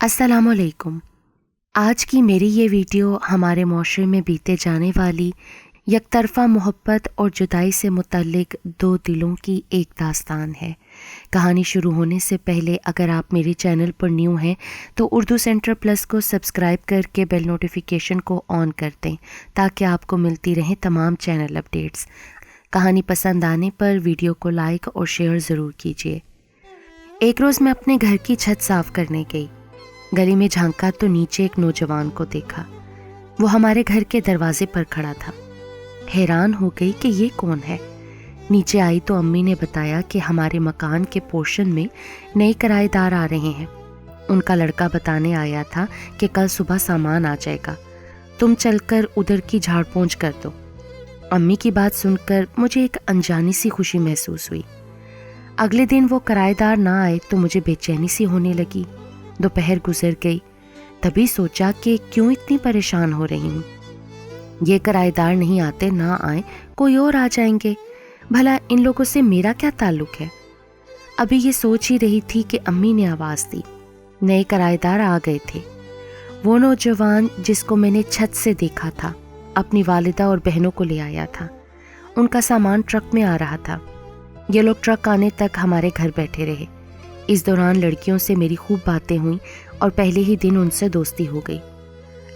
السلام علیکم۔ آج کی میری یہ ویڈیو ہمارے معاشرے میں بیتے جانے والی یک طرفہ محبت اور جدائی سے متعلق دو دلوں کی ایک داستان ہے۔ کہانی شروع ہونے سے پہلے اگر آپ میرے چینل پر نیو ہیں تو اردو سینٹر پلس کو سبسکرائب کر کے بیل نوٹیفیکیشن کو آن کر دیں تاکہ آپ کو ملتی رہیں تمام چینل اپڈیٹس۔ کہانی پسند آنے پر ویڈیو کو لائک اور شیئر ضرور کیجیے۔ ایک روز میں اپنے گھر کی چھت صاف کرنے گئی۔ گلی میں جھانکا تو نیچے ایک نوجوان کو دیکھا۔ وہ ہمارے گھر کے دروازے پر کھڑا تھا۔ حیران ہو گئی کہ یہ کون ہے۔ نیچے آئی تو امی نے بتایا کہ ہمارے مکان کے پورشن میں نئے کرائے دار آ رہے ہیں۔ ان کا لڑکا بتانے آیا تھا کہ کل صبح سامان آ جائے گا، تم چل کر ادھر کی جھاڑ پونچھ کر دو۔ امی کی بات سن کر مجھے ایک انجانی سی خوشی محسوس ہوئی۔ اگلے دن وہ کرائے دار نہ آئے تو مجھے بے چینی سی ہونے لگی۔ دوپہر گزر گئی، تبھی سوچا کہ کیوں اتنی پریشان ہو رہی ہوں۔ یہ کرائے دار نہیں آتے نہ آئیں، کوئی اور آ جائیں گے، بھلا ان لوگوں سے میرا کیا تعلق ہے؟ ابھی یہ سوچ ہی رہی تھی کہ امی نے آواز دی۔ نئے کرائے دار آ گئے تھے۔ وہ نوجوان جس کو میں نے چھت سے دیکھا تھا اپنی والدہ اور بہنوں کو لے آیا تھا۔ ان کا سامان ٹرک میں آ رہا تھا۔ یہ لوگ ٹرک آنے تک ہمارے گھر بیٹھے رہے۔ اس دوران لڑکیوں سے میری خوب باتیں ہوئیں اور پہلے ہی دن ان سے دوستی ہو گئی۔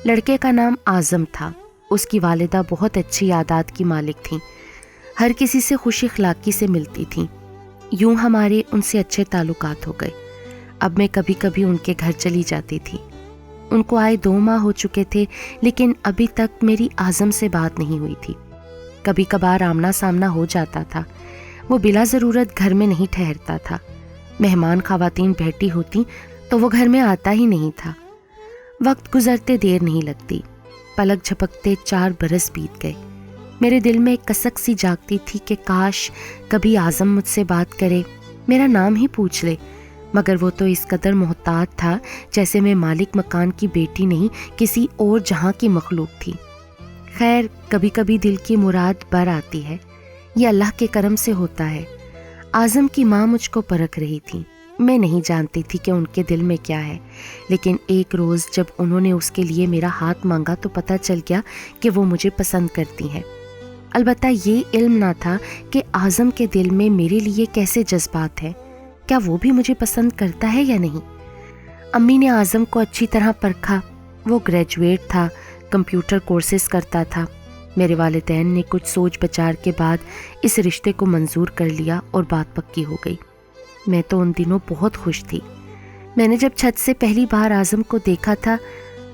لڑکے کا نام اعظم تھا۔ اس کی والدہ بہت اچھی عادات کی مالک تھیں، ہر کسی سے خوش اخلاقی سے ملتی تھیں۔ یوں ہمارے ان سے اچھے تعلقات ہو گئے۔ اب میں کبھی کبھی ان کے گھر چلی جاتی تھی۔ ان کو آئے 2 ماہ ہو چکے تھے، لیکن ابھی تک میری اعظم سے بات نہیں ہوئی تھی۔ کبھی کبھار آمنا سامنا ہو جاتا تھا۔ وہ بلا ضرورت گھر میں نہیں ٹھہرتا تھا۔ مہمان خواتین بیٹھی ہوتی تو وہ گھر میں آتا ہی نہیں تھا۔ وقت گزرتے دیر نہیں لگتی، پلک جھپکتے 4 برس بیت گئے۔ میرے دل میں ایک کسک سی جاگتی تھی کہ کاش کبھی اعظم مجھ سے بات کرے، میرا نام ہی پوچھ لے، مگر وہ تو اس قدر محتاط تھا جیسے میں مالک مکان کی بیٹی نہیں کسی اور جہاں کی مخلوق تھی۔ خیر، کبھی کبھی دل کی مراد بر آتی ہے، یہ اللہ کے کرم سے ہوتا ہے۔ اعظم کی ماں مجھ کو پرکھ رہی تھی۔ میں نہیں جانتی تھی کہ ان کے دل میں کیا ہے، لیکن ایک روز جب انہوں نے اس کے لیے میرا ہاتھ مانگا تو پتہ چل گیا کہ وہ مجھے پسند کرتی ہیں۔ البتہ یہ علم نہ تھا کہ اعظم کے دل میں میرے لیے کیسے جذبات ہیں، کیا وہ بھی مجھے پسند کرتا ہے یا نہیں۔ امی نے اعظم کو اچھی طرح پرکھا۔ وہ گریجویٹ تھا، کمپیوٹر کورسز کرتا تھا۔ میرے والدین نے کچھ سوچ بچار کے بعد اس رشتے کو منظور کر لیا اور بات پکی ہو گئی۔ میں تو ان دنوں بہت خوش تھی۔ میں نے جب چھت سے پہلی بار اعظم کو دیکھا تھا،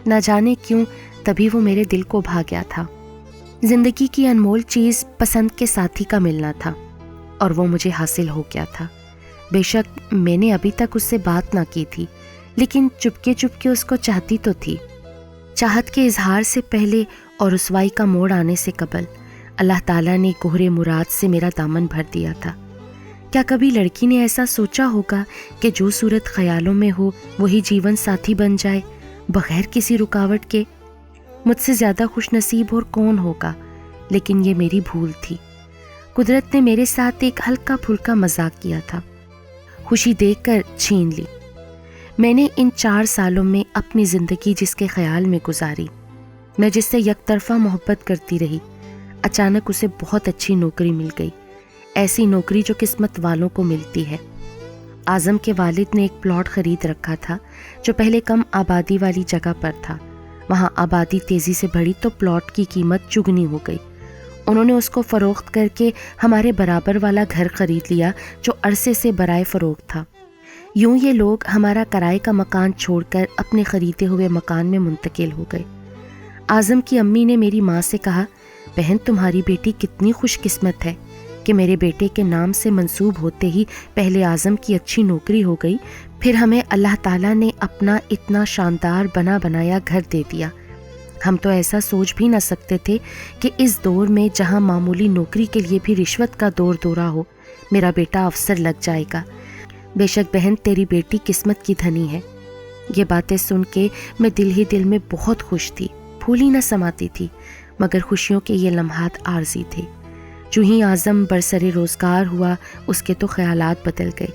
نہ جانے کیوں تبھی وہ میرے دل کو بھا گیا تھا۔ زندگی کی انمول چیز پسند کے ساتھی کا ملنا تھا، اور وہ مجھے حاصل ہو گیا تھا۔ بے شک میں نے ابھی تک اس سے بات نہ کی تھی، لیکن چپکے چپکے اس کو چاہتی تو تھی۔ چاہت کے اظہار سے پہلے اور رسوائی کا موڑ آنے سے قبل اللہ تعالیٰ نے گہرے مراد سے میرا دامن بھر دیا تھا۔ کیا کبھی لڑکی نے ایسا سوچا ہوگا کہ جو صورت خیالوں میں ہو وہی جیون ساتھی بن جائے بغیر کسی رکاوٹ کے؟ مجھ سے زیادہ خوش نصیب اور کون ہوگا، لیکن یہ میری بھول تھی۔ قدرت نے میرے ساتھ ایک ہلکا پھلکا مذاق کیا تھا، خوشی دیکھ کر چھین لی۔ میں نے ان 4 سالوں میں اپنی زندگی جس کے خیال میں گزاری، میں جس سے یک طرفہ محبت کرتی رہی، اچانک اسے بہت اچھی نوکری مل گئی، ایسی نوکری جو قسمت والوں کو ملتی ہے۔ اعظم کے والد نے ایک پلاٹ خرید رکھا تھا جو پہلے کم آبادی والی جگہ پر تھا۔ وہاں آبادی تیزی سے بڑھی تو پلاٹ کی قیمت چگنی ہو گئی۔ انہوں نے اس کو فروخت کر کے ہمارے برابر والا گھر خرید لیا جو عرصے سے برائے فروخت تھا۔ یوں یہ لوگ ہمارا کرائے کا مکان چھوڑ کر اپنے خریدے ہوئے مکان میں منتقل ہو گئے۔ اعظم کی امی نے میری ماں سے کہا، بہن تمہاری بیٹی کتنی خوش قسمت ہے کہ میرے بیٹے کے نام سے منسوب ہوتے ہی پہلے اعظم کی اچھی نوکری ہو گئی، پھر ہمیں اللہ تعالیٰ نے اپنا اتنا شاندار بنا بنایا گھر دے دیا۔ ہم تو ایسا سوچ بھی نہ سکتے تھے کہ اس دور میں جہاں معمولی نوکری کے لیے بھی رشوت کا دور دورہ ہو، میرا بیٹا افسر لگ جائے گا۔ بے شک بہن تیری بیٹی قسمت کی دھنی ہے۔ یہ باتیں سن کے میں دل ہی دل میں بہت خوش تھی، پھول ہی نہ سماتی تھی، مگر خوشیوں کے یہ لمحات عارضی تھے۔ جو ہی اعظم برسر روزگار ہوا اس کے تو خیالات بدل گئے۔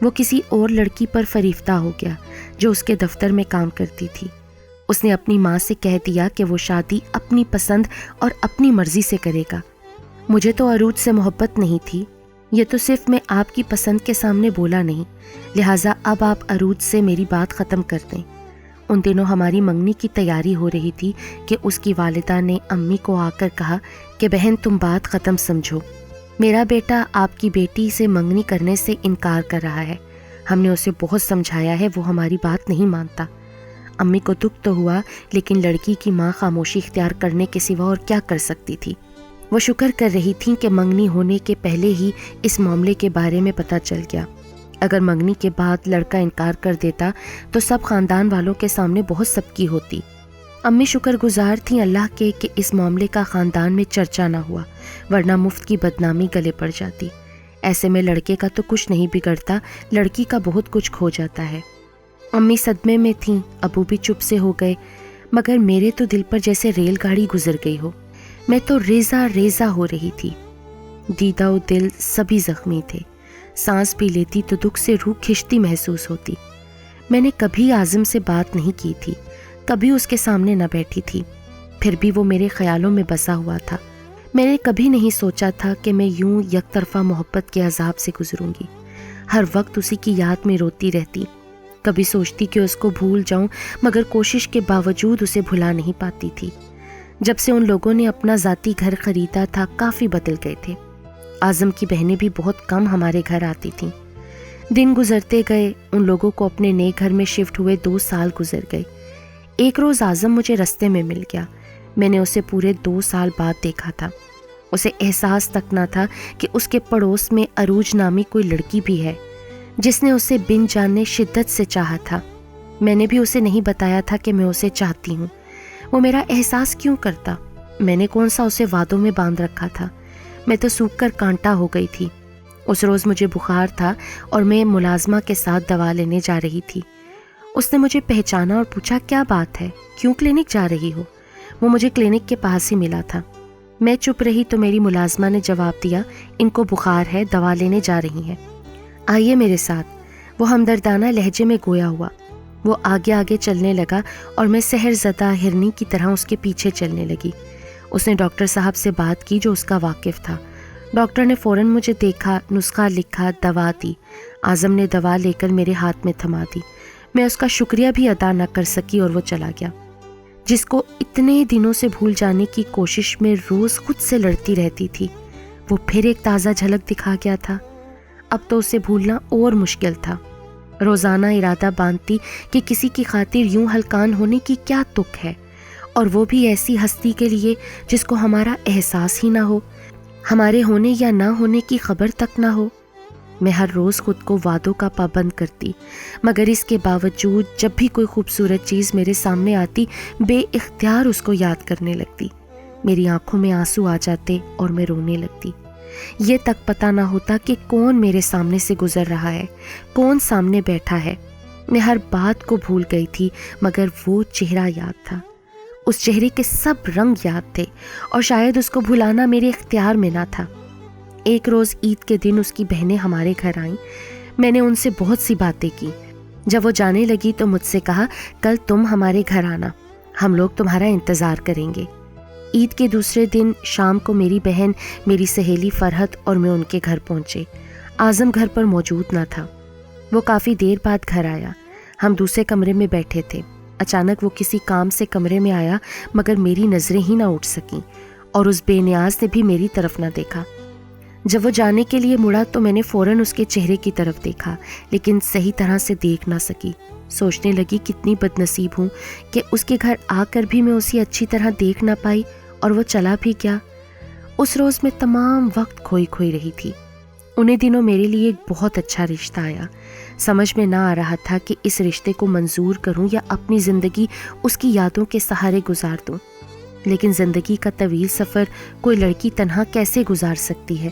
وہ کسی اور لڑکی پر فریفتہ ہو گیا جو اس کے دفتر میں کام کرتی تھی۔ اس نے اپنی ماں سے کہہ دیا کہ وہ شادی اپنی پسند اور اپنی مرضی سے کرے گا۔ مجھے تو عروج سے محبت نہیں تھی، یہ تو صرف میں آپ کی پسند کے سامنے بولا نہیں، لہٰذا اب آپ عروج سے میری بات ختم کر دیں۔ ان دنوں ہماری منگنی کی تیاری ہو رہی تھی کہ اس کی والدہ نے امی کو آ کر کہا کہ بہن تم بات ختم سمجھو، میرا بیٹا آپ کی بیٹی سے منگنی کرنے سے انکار کر رہا ہے، ہم نے اسے بہت سمجھایا ہے، وہ ہماری بات نہیں مانتا۔ امی کو دکھ تو ہوا، لیکن لڑکی کی ماں خاموشی اختیار کرنے کے سوا اور کیا کر سکتی تھی۔ وہ شکر کر رہی تھیں کہ منگنی ہونے کے پہلے ہی اس معاملے کے بارے میں پتہ چل گیا۔ اگر منگنی کے بعد لڑکا انکار کر دیتا تو سب خاندان والوں کے سامنے بہت سبکی ہوتی۔ امی شکر گزار تھیں اللہ کے کہ اس معاملے کا خاندان میں چرچا نہ ہوا، ورنہ مفت کی بدنامی گلے پڑ جاتی۔ ایسے میں لڑکے کا تو کچھ نہیں بگڑتا، لڑکی کا بہت کچھ کھو جاتا ہے۔ امی صدمے میں تھیں، ابو بھی چپ سے ہو گئے، مگر میرے تو دل پر جیسے ریل گاڑی گزر گئی ہو۔ میں تو ریزہ ریزہ ہو رہی تھی، دیدہ و دل سبھی زخمی تھے، سانس بھی لیتی تو دکھ سے روح کھنچتی محسوس ہوتی۔ میں نے کبھی اعظم سے بات نہیں کی تھی، کبھی اس کے سامنے نہ بیٹھی تھی، پھر بھی وہ میرے خیالوں میں بسا ہوا تھا۔ میں نے کبھی نہیں سوچا تھا کہ میں یوں یک طرفہ محبت کے عذاب سے گزروں گی، ہر وقت اسی کی یاد میں روتی رہتی، کبھی سوچتی کہ اس کو بھول جاؤں، مگر کوشش کے باوجود اسے بھلا نہیں پاتی تھی۔ جب سے ان لوگوں نے اپنا ذاتی گھر خریدا تھا کافی بدل گئے تھے۔ اعظم کی بہنیں بھی بہت کم ہمارے گھر آتی تھیں۔ دن گزرتے گئے، ان لوگوں کو اپنے نئے گھر میں شفٹ ہوئے 2 سال گزر گئے۔ ایک روز اعظم مجھے رستے میں مل گیا، میں نے اسے پورے 2 سال بعد دیکھا تھا۔ اسے احساس تک نہ تھا کہ اس کے پڑوس میں عروج نامی کوئی لڑکی بھی ہے جس نے اسے بن جانے شدت سے چاہا تھا۔ میں نے بھی اسے نہیں بتایا تھا کہ میں اسے چاہتی ہوں۔ وہ میرا احساس کیوں کرتا؟ میں نے کون سا اسے وعدوں میں باندھ رکھا تھا؟ میں تو سوکھ کر کانٹا ہو گئی تھی۔ اس روز مجھے بخار تھا اور میں ملازمہ کے ساتھ دوا لینے جا رہی تھی۔ اس نے مجھے پہچانا اور پوچھا کیا بات ہے، کیوں کلینک جا رہی ہو؟ وہ مجھے کلینک کے پاس ہی ملا تھا۔ میں چپ رہی تو میری ملازمہ نے جواب دیا، ان کو بخار ہے، دوا لینے جا رہی ہیں، آئیے میرے ساتھ۔ وہ ہمدردانہ لہجے میں گویا ہوا۔ وہ آگے آگے چلنے لگا اور میں سحر زدہ ہرنی کی طرح اس کے پیچھے چلنے لگی۔ اس نے ڈاکٹر صاحب سے بات کی جو اس کا واقف تھا۔ ڈاکٹر نے فوراً مجھے دیکھا، نسخہ لکھا، دوا دی۔ اعظم نے دوا لے کر میرے ہاتھ میں تھما دی۔ میں اس کا شکریہ بھی ادا نہ کر سکی اور وہ چلا گیا۔ جس کو اتنے دنوں سے بھول جانے کی کوشش میں روز خود سے لڑتی رہتی تھی، وہ پھر ایک تازہ جھلک دکھا گیا تھا۔ اب تو اسے بھولنا اور مشکل تھا۔ روزانہ ارادہ باندھتی کہ کسی کی خاطر یوں ہلکان ہونے کی کیا تک ہے، اور وہ بھی ایسی ہستی کے لیے جس کو ہمارا احساس ہی نہ ہو، ہمارے ہونے یا نہ ہونے کی خبر تک نہ ہو۔ میں ہر روز خود کو وعدوں کا پابند کرتی، مگر اس کے باوجود جب بھی کوئی خوبصورت چیز میرے سامنے آتی بے اختیار اس کو یاد کرنے لگتی۔ میری آنکھوں میں آنسو آ جاتے اور میں رونے لگتی۔ یہ تک پتہ نہ ہوتا کہ کون میرے سامنے سے گزر رہا ہے، کون سامنے بیٹھا ہے۔ میں ہر بات کو بھول گئی تھی، مگر وہ چہرہ یاد تھا۔ اس چہرے کے سب رنگ یاد تھے، اور شاید اس کو بھلانا میرے اختیار میں نہ تھا۔ ایک روز عید کے دن اس کی بہنیں ہمارے گھر آئیں۔ میں نے ان سے بہت سی باتیں کی۔ جب وہ جانے لگی تو مجھ سے کہا، کل تم ہمارے گھر آنا، ہم لوگ تمہارا انتظار کریں گے۔ عید کے دوسرے دن شام کو میری بہن، میری سہیلی فرحت اور میں ان کے گھر پہنچے۔ اعظم گھر پر موجود نہ تھا۔ وہ کافی دیر بعد گھر آیا۔ ہم دوسرے کمرے میں بیٹھے تھے۔ اچانک وہ کسی کام سے کمرے میں آیا، مگر میری نظریں ہی نہ اٹھ سکیں، اور اس بے نیاز نے بھی میری طرف نہ دیکھا۔ جب وہ جانے کے لیے مڑا تو میں نے فوراً اس کے چہرے کی طرف دیکھا، لیکن صحیح طرح سے دیکھ نہ سکی۔ سوچنے لگی کتنی بد نصیب ہوں کہ اس کے گھر آ کر بھی میں اسے اچھی طرح دیکھ نہ پائی، اور وہ چلا بھی گیا۔ اس روز میں تمام وقت کھوئی کھوئی رہی تھی۔ انہیں دنوں میرے لیے ایک بہت اچھا رشتہ آیا۔ سمجھ میں نہ آ رہا تھا کہ اس رشتے کو منظور کروں یا اپنی زندگی اس کی یادوں کے سہارے گزار دوں، لیکن زندگی کا طویل سفر کوئی لڑکی تنہا کیسے گزار سکتی ہے؟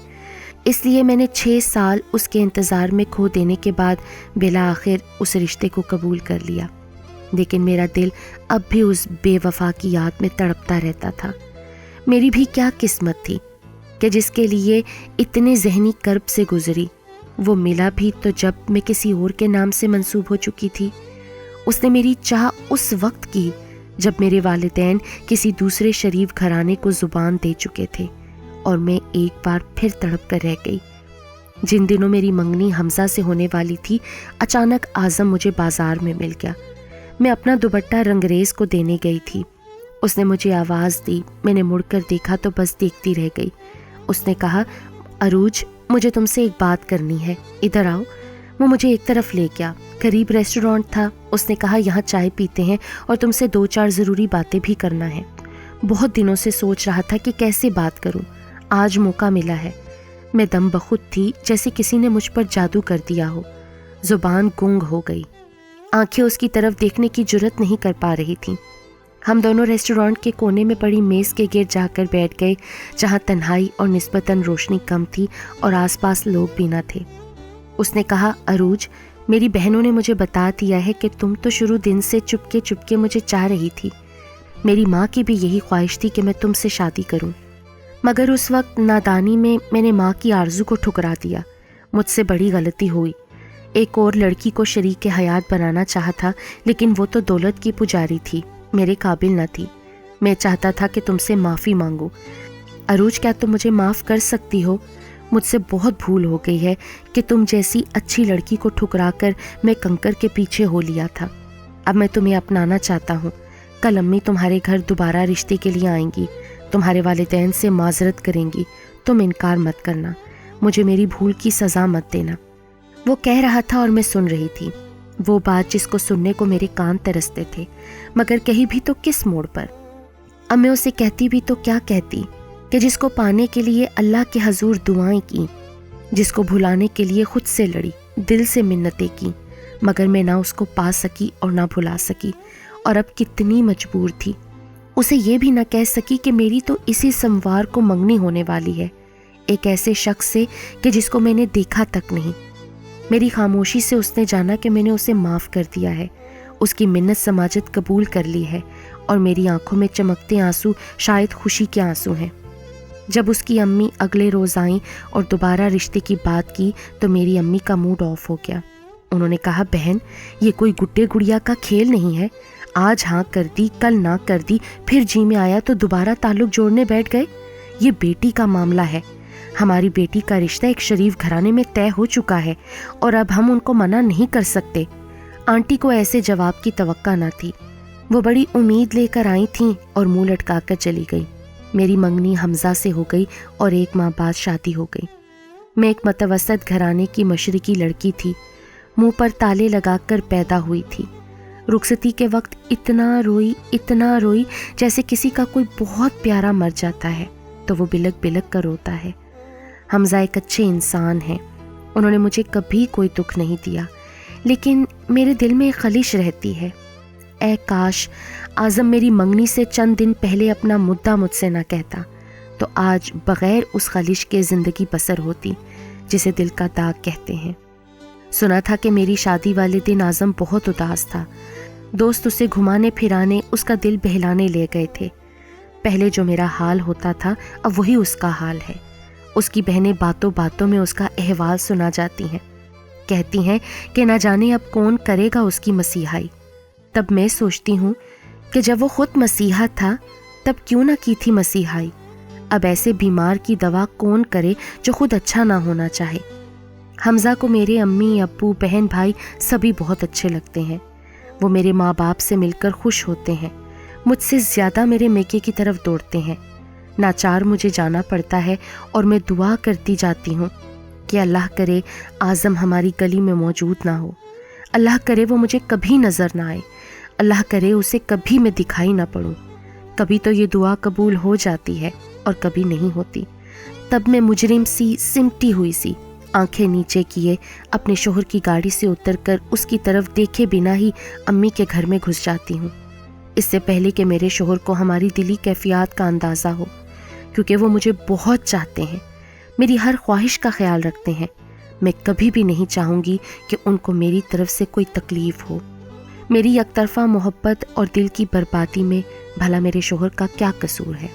اس لیے میں نے 6 سال اس کے انتظار میں کھو دینے کے بعد بالآخر اس رشتے کو قبول کر لیا۔ لیکن میرا دل اب بھی اس بے وفا کی یاد میں تڑپتا رہتا تھا۔ میری بھی کیا قسمت تھی کہ جس کے لیے اتنے ذہنی کرب سے گزری، وہ ملا بھی تو جب میں کسی اور کے نام سے منسوب ہو چکی تھی۔ اس نے میری چاہ اس وقت کی جب میرے والدین کسی دوسرے شریف گھرانے کو زبان دے چکے تھے، اور میں ایک بار پھر تڑپ کر رہ گئی۔ جن دنوں میری منگنی حمزہ سے ہونے والی تھی، اچانک اعظم مجھے بازار میں مل گیا۔ میں اپنا دوپٹہ رنگریز کو دینے گئی تھی۔ اس نے مجھے آواز دی، میں نے مڑ کر دیکھا تو بس دیکھتی رہ گئی۔ اس نے کہا، عروج، مجھے تم سے ایک بات کرنی ہے، ادھر آؤ۔ وہ مجھے ایک طرف لے گیا، قریب ریسٹورانٹ تھا۔ اس نے کہا، یہاں چائے پیتے ہیں اور تم سے 2-4 ضروری باتیں بھی کرنا ہے۔ بہت دنوں سے سوچ رہا تھا کہ کیسے بات کروں، آج موقع ملا ہے۔ میں دم بخود تھی، جیسے کسی نے مجھ پر جادو کر دیا ہو۔ زبان گنگ ہو گئی، آنکھیں اس کی طرف دیکھنے کی جرت نہیں کر پا رہی تھیں۔ ہم دونوں ریسٹورانٹ کے کونے میں پڑی میز کے گرد جا کر بیٹھ گئے، جہاں تنہائی اور نسبتاً روشنی کم تھی اور آس پاس لوگ بھی نہ تھے۔ اس نے کہا، عروج، میری بہنوں نے مجھے بتا دیا ہے کہ تم تو شروع دن سے چپکے چپکے مجھے چاہ رہی تھی۔ میری ماں کی بھی یہی خواہش تھی کہ میں تم سے شادی کروں، مگر اس وقت نادانی میں نے ماں کی آرزو کو ٹھکرا دیا۔ مجھ سے بڑی غلطی ہوئی۔ ایک اور لڑکی کو شریک حیات بنانا چاہا تھا، لیکن وہ تو دولت کی پجاری تھی، میرے قابل نہ تھی۔ میں چاہتا تھا کہ تم سے معافی مانگوں۔ عروج، کیا تم مجھے معاف کر سکتی ہو؟ مجھ سے بہت بھول ہو گئی ہے کہ تم جیسی اچھی لڑکی کو ٹھکرا کر میں کنکر کے پیچھے ہو لیا تھا۔ اب میں تمہیں اپنانا چاہتا ہوں۔ کل امی تمہارے گھر دوبارہ رشتے کے لیے آئیں گی، تمہارے والدین سے معذرت کریں گی، تم انکار مت کرنا، مجھے میری بھول کی سزا مت دینا۔ وہ کہہ رہا تھا اور میں سن رہی تھی، وہ بات جس کو سننے کو میرے کان ترستے تھے، مگر کہی بھی تو کس موڑ پر؟ اب میں اسے کہتی بھی تو کیا کہتی کہ جس کو پانے کے لیے اللہ کے حضور دعائیں کی، جس کو بھلانے کے لیے خود سے لڑی، دل سے منتیں کی، مگر میں نہ اس کو پا سکی اور نہ بھلا سکی، اور اب کتنی مجبور تھی۔ اسے یہ بھی نہ کہہ سکی کہ میری تو اسی سموار کو منگنی ہونے والی ہے، ایک ایسے شخص سے کہ جس کو میں نے دیکھا تک نہیں۔ میری خاموشی سے اس نے جانا کہ میں نے اسے معاف کر دیا ہے، اس کی منت سماجت قبول کر لی ہے، اور میری آنکھوں میں چمکتے آنسو شاید خوشی کے آنسو ہیں۔ جب اس کی امی اگلے روز آئیں اور دوبارہ رشتے کی بات کی تو میری امی کا موڈ آف ہو گیا۔ انہوں نے کہا، بہن، یہ کوئی گڈے گڑیا کا کھیل نہیں ہے، آج ہاں کر دی، کل نہ کر دی، پھر جی میں آیا تو دوبارہ تعلق جوڑنے بیٹھ گئے۔ یہ بیٹی کا معاملہ ہے، ہماری بیٹی کا رشتہ ایک شریف گھرانے میں طے ہو چکا ہے، اور اب ہم ان کو منع نہیں کر سکتے۔ آنٹی کو ایسے جواب کی توقع نہ تھی، وہ بڑی امید لے کر آئی تھیں اور منہ لٹکا کر چلی گئی۔ میری منگنی حمزہ سے ہو گئی اور 1 ماہ بعد شادی ہو گئی۔ میں ایک متوسط گھرانے کی مشرقی لڑکی تھی، منہ پر تالے لگا کر پیدا ہوئی تھی۔ رخصتی کے وقت اتنا روئی جیسے کسی کا کوئی بہت پیارا مر جاتا ہے تو وہ بلک بلک کر روتا ہے۔ حمزہ ایک اچھے انسان ہیں، انہوں نے مجھے کبھی کوئی دکھ نہیں دیا، لیکن میرے دل میں ایک خلش رہتی ہے۔ اے کاش اعظم میری منگنی سے چند دن پہلے اپنا مدعا مجھ سے نہ کہتا، تو آج بغیر اس خلش کے زندگی بسر ہوتی جسے دل کا داغ کہتے ہیں۔ سنا تھا کہ میری شادی والے دن اعظم بہت اداس تھا، دوست اسے گھمانے پھرانے، اس کا دل بہلانے لے گئے تھے۔ پہلے جو میرا حال ہوتا تھا اب وہی اس کا حال ہے۔ اس کی بہنیں باتوں باتوں میں اس کا احوال سنا جاتی ہیں، کہتی ہیں کہ نہ جانے اب کون کرے گا اس کی مسیحائی۔ تب میں سوچتی ہوں کہ جب وہ خود مسیحا تھا تب کیوں نہ کی تھی مسیحائی۔ اب ایسے بیمار کی دوا کون کرے جو خود اچھا نہ ہونا چاہے۔ حمزہ کو میرے امی ابو بہن بھائی سبھی بہت اچھے لگتے ہیں، وہ میرے ماں باپ سے مل کر خوش ہوتے ہیں، مجھ سے زیادہ میرے میکے کی طرف دوڑتے ہیں۔ ناچار مجھے جانا پڑتا ہے اور میں دعا کرتی جاتی ہوں کہ اللہ کرے اعظم ہماری گلی میں موجود نہ ہو، اللہ کرے وہ مجھے کبھی نظر نہ آئے، اللہ کرے اسے کبھی میں دکھائی نہ پڑوں۔ کبھی تو یہ دعا قبول ہو جاتی ہے اور کبھی نہیں ہوتی۔ تب میں مجرم سی سمٹی ہوئی سی آنکھیں نیچے کیے اپنے شوہر کی گاڑی سے اتر کر اس کی طرف دیکھے بنا ہی امی کے گھر میں گھس جاتی ہوں، اس سے پہلے کہ میرے شوہر کو ہماری دلی کیفیات کا اندازہ ہو، کیونکہ وہ مجھے بہت چاہتے ہیں، میری ہر خواہش کا خیال رکھتے ہیں۔ میں کبھی بھی نہیں چاہوں گی کہ ان کو میری طرف سے کوئی تکلیف ہو۔ میری یک طرفہ محبت اور دل کی بربادی میں بھلا میرے شوہر کا کیا قصور ہے؟